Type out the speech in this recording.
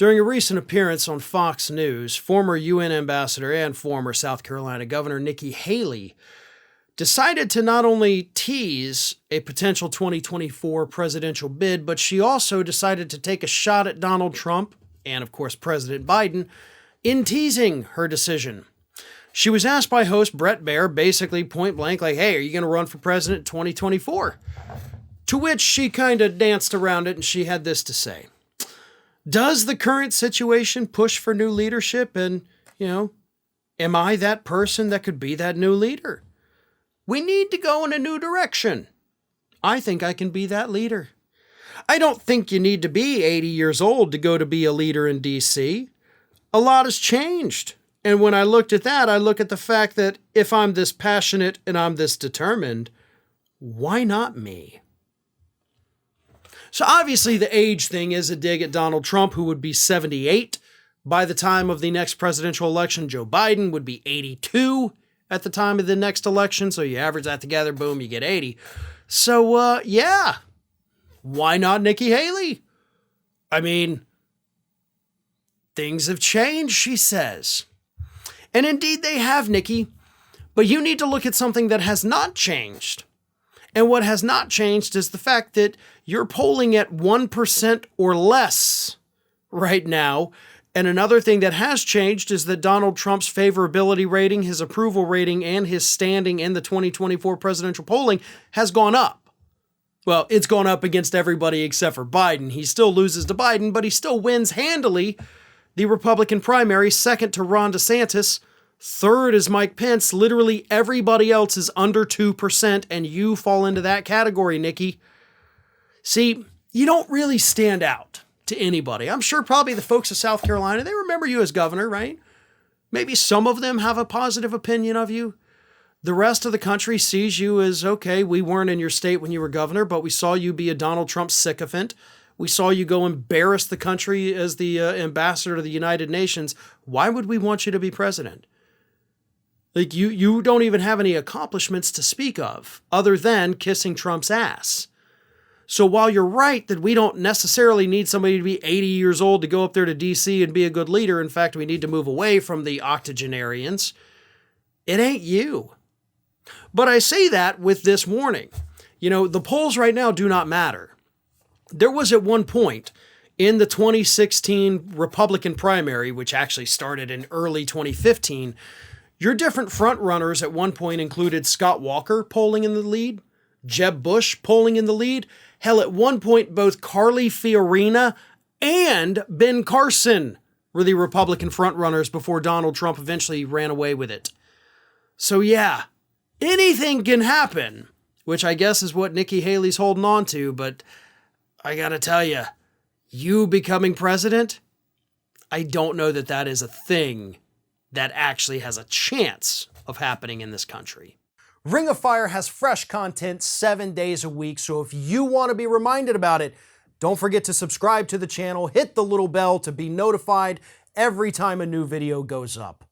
During a recent appearance on Fox News, former UN ambassador and former South Carolina Governor Nikki Haley decided to not only tease a potential 2024 presidential bid, but she also decided to take a shot at Donald Trump and, of course, President Biden in teasing her decision. She was asked by host Bret Baier basically point blank, like, hey, are you going to run for president in 2024? To which she kind of danced around it and she had this to say. Does the current situation push for new leadership? And, am I that person that could be that new leader? We need to go in a new direction. I think I can be that leader. I don't think you need to be 80 years old to go to be a leader in D.C. A lot has changed. And when I looked at that, I look at the fact that if I'm this passionate and I'm this determined, why not me? So obviously the age thing is a dig at Donald Trump, who would be 78 by the time of the next presidential election. Joe Biden would be 82 at the time of the next election. So you average that together, boom, you get 80. So, yeah, why not Nikki Haley? I mean, things have changed, she says. And indeed they have, Nikki, but you need to look at something that has not changed. And what has not changed is the fact that you're polling at 1% or less right now. And another thing that has changed is that Donald Trump's favorability rating, his approval rating, and his standing in the 2024 presidential polling has gone up. Well, it's gone up against everybody except for Biden. He still loses to Biden, but he still wins handily the Republican primary, second to Ron DeSantis. Third is Mike Pence. Literally everybody else is under 2%, and you fall into that category, Nikki. See, you don't really stand out to anybody. I'm sure probably the folks of South Carolina, they remember you as governor, right? Maybe some of them have a positive opinion of you. The rest of the country sees you as, okay, we weren't in your state when you were governor, but we saw you be a Donald Trump sycophant. We saw you go embarrass the country as the ambassador to the United Nations. Why would we want you to be president? Like, you don't even have any accomplishments to speak of other than kissing Trump's ass. So while you're right that we don't necessarily need somebody to be 80 years old to go up there to D.C. and be a good leader, in fact, we need to move away from the octogenarians, it ain't you. But I say that with this warning. The polls right now do not matter. There was at one point in the 2016 Republican primary, which actually started in early 2015, your different front runners at one point included Scott Walker polling in the lead, Jeb Bush polling in the lead. Hell, at one point, both Carly Fiorina and Ben Carson were the Republican frontrunners before Donald Trump eventually ran away with it. So yeah, anything can happen, which I guess is what Nikki Haley's holding on to. But I gotta tell you, you becoming president, I don't know that that is a thing that actually has a chance of happening in this country. Ring of Fire has fresh content 7 days a week, so if you want to be reminded about it, don't forget to subscribe to the channel, hit the little bell to be notified every time a new video goes up.